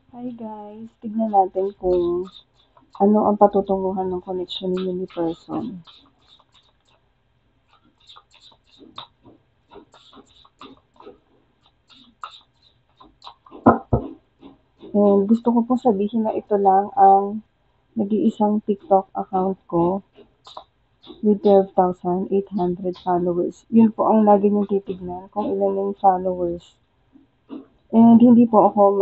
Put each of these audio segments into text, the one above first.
Hi guys, tignan natin kung ano ang patutunguhan ng connection ninyo ni person. And gusto ko pong sabihin na ito lang ang nag-iisang TikTok account ko with 12,800 followers. Yun po ang lagi niyong titignan kung ilan yung followers. And hindi po ako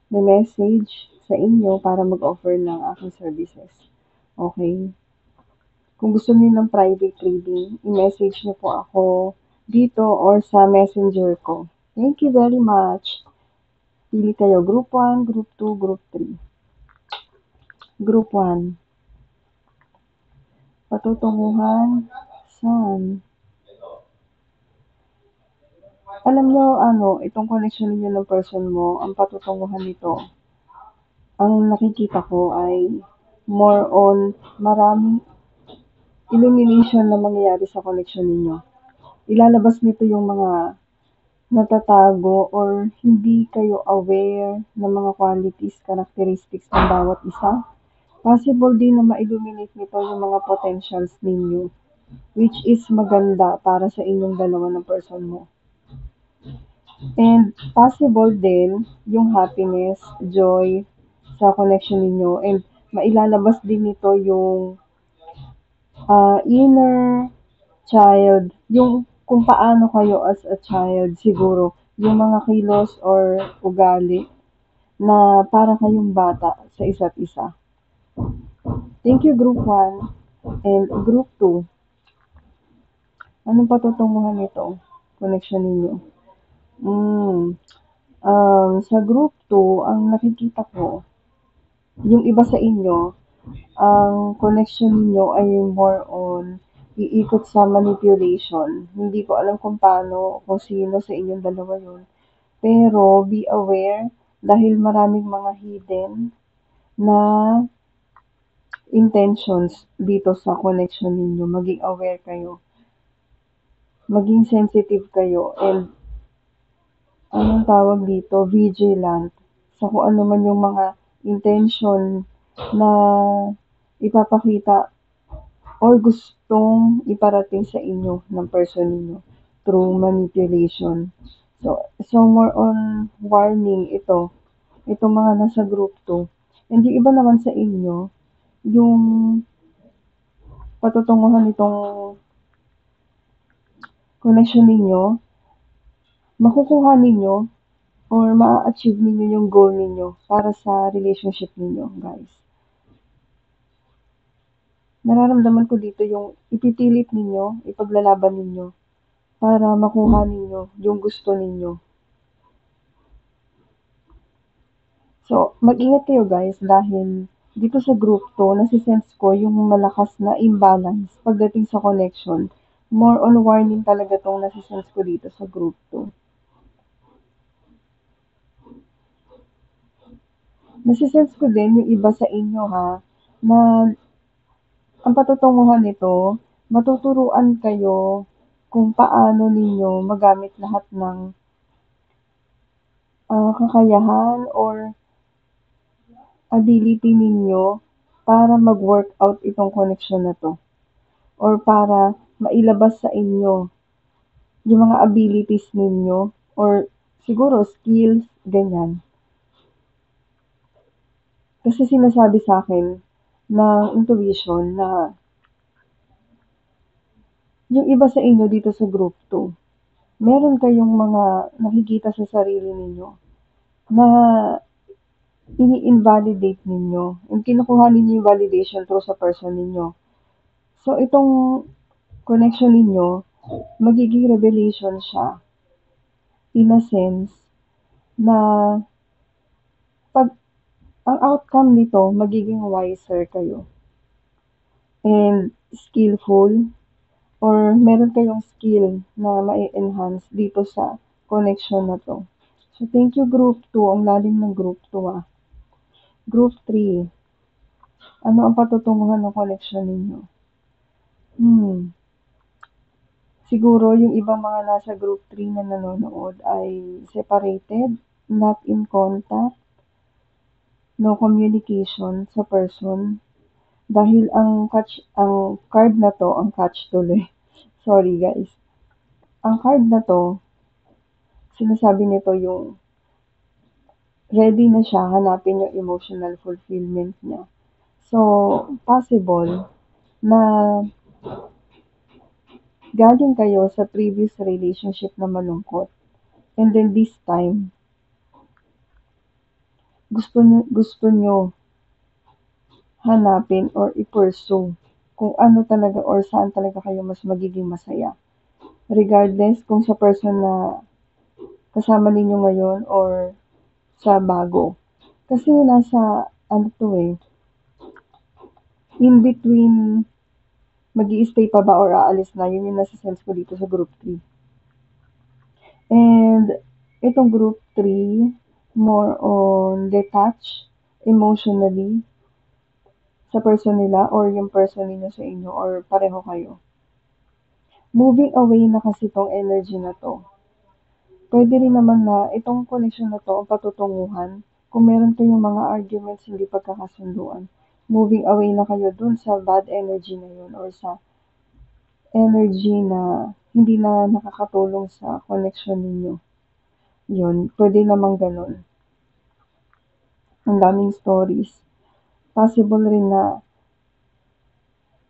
mag-message sa inyo para mag-offer ng aking services. Okay? Kung gusto niyo ng private reading, i-message niyo po ako dito or sa messenger ko. Thank you very much. Pili kayo group 1, group 2, group 3. Group 1, patutunguhan saan? Alam niyo itong connection niyo ng person mo, ang patutunguhan nito, ang nakikita ko ay more on maraming illumination na mangyayari sa connection ninyo. Ilalabas nito yung mga natatago or hindi kayo aware ng mga qualities, characteristics ng bawat isa. Possible din na ma-illuminate nito yung mga potentials ninyo, which is maganda para sa inyong dalawa ng person mo. And possible din yung happiness, joy sa connection ninyo. And mailalabas din nito yung inner child, yung kung paano kayo as a child siguro, yung mga kilos or ugali na para kayong bata sa isa't isa. Thank you, Group 1 and Group 2. Anong patutunguhan nito? Connection ninyo. Sa Group 2, ang nakikita ko, yung iba sa inyo, ang connection ninyo ay more on iikot sa manipulation. Hindi ko alam kung paano, kung sino sa inyong dalawa yun. Pero be aware dahil maraming mga hidden na intentions dito sa connection ninyo. Maging aware kayo. Maging sensitive kayo and anong tawag dito, vigilant sa kung ano man yung mga intention na ipapakita or gustong iparating sa inyo ng person ninyo through manipulation. So more on warning ito. Itong mga nasa group 2. And yung iba naman sa inyo, yung patutunguhan nitong connection ninyo, makukuha ninyo or ma-achieve ninyo yung goal ninyo para sa relationship ninyo, guys. Nararamdaman ko dito yung ipipilit ninyo, ipaglalaban ninyo para makuha ninyo yung gusto ninyo. So, mag-ingat kayo guys dahil dito sa group to, nasisense ko yung malakas na imbalance pagdating sa connection. More on warning talaga tong nasisense ko dito sa group to. Nasisense ko din yung iba sa inyo ha, na ang patutunguhan nito, matuturuan kayo kung paano ninyo magamit lahat ng kakayahan or ability ninyo para mag-work out itong connection na to. Or para mailabas sa inyo yung mga abilities ninyo or siguro skills, ganyan. Kasi sinasabi sa akin ng intuition na yung iba sa inyo dito sa group 2, meron kayong mga nakikita sa sarili ninyo na ini-invalidate ninyo. Yung kinukuha ninyo yung validation through sa person ninyo. So, itong connection ninyo, magiging revelation siya in a sense na pag ang outcome nito, magiging wiser kayo and skillful or meron kayong skill na ma-enhance dito sa connection na to. So, thank you group 2. Ang lalim ng group 2 ah. Group 3. Ano ang patutunguhan ng connection ninyo? Siguro yung ibang mga nasa group 3 na nanonood ay separated not in contact, no communication sa person. Dahil ang card na 'to, ang catch tuloy, sorry guys. Ang card na 'to, sinasabi nito yung ready na siya hanapin yung emotional fulfillment niya. So, possible na galing kayo sa previous relationship na malungkot. And then this time, gusto nyo hanapin or i-pursue kung ano talaga or saan talaga kayo mas magiging masaya. Regardless kung sa person na kasama ninyo ngayon or sa bago. Kasi nasa, ano to eh, in between, mag-i-stay pa ba or aalis na, yun yung nasa sense ko dito sa group 3. And itong group 3, more on detached emotionally sa person nila or yung person ninyo sa inyo or pareho kayo. Moving away na kasi tong energy na to. Pwede rin naman na itong connection na to ang patutunguhan kung meron kayong mga arguments hindi pagkakasunduan. Moving away na kayo dun sa bad energy na yun or sa energy na hindi na nakakatulong sa connection ninyo. Yun, pwede namang ganun. Ang daming stories. Possible rin na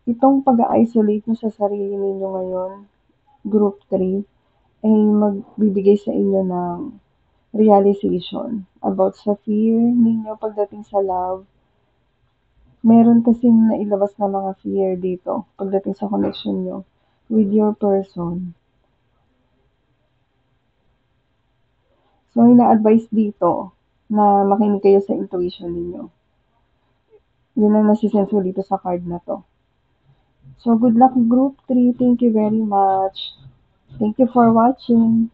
itong pag-isolate nyo sa sarili ninyo ngayon, group 3, ay magbibigay sa inyo ng realization about sa fear ninyo pagdating sa love. Meron kasing nailabas na mga fear dito pagdating sa connection nyo with your person. So, ina-advise dito na makinig kayo sa intuition ninyo. Yun ang nasisense ko dito sa card na to. So, good luck group 3. Thank you very much. Thank you for watching.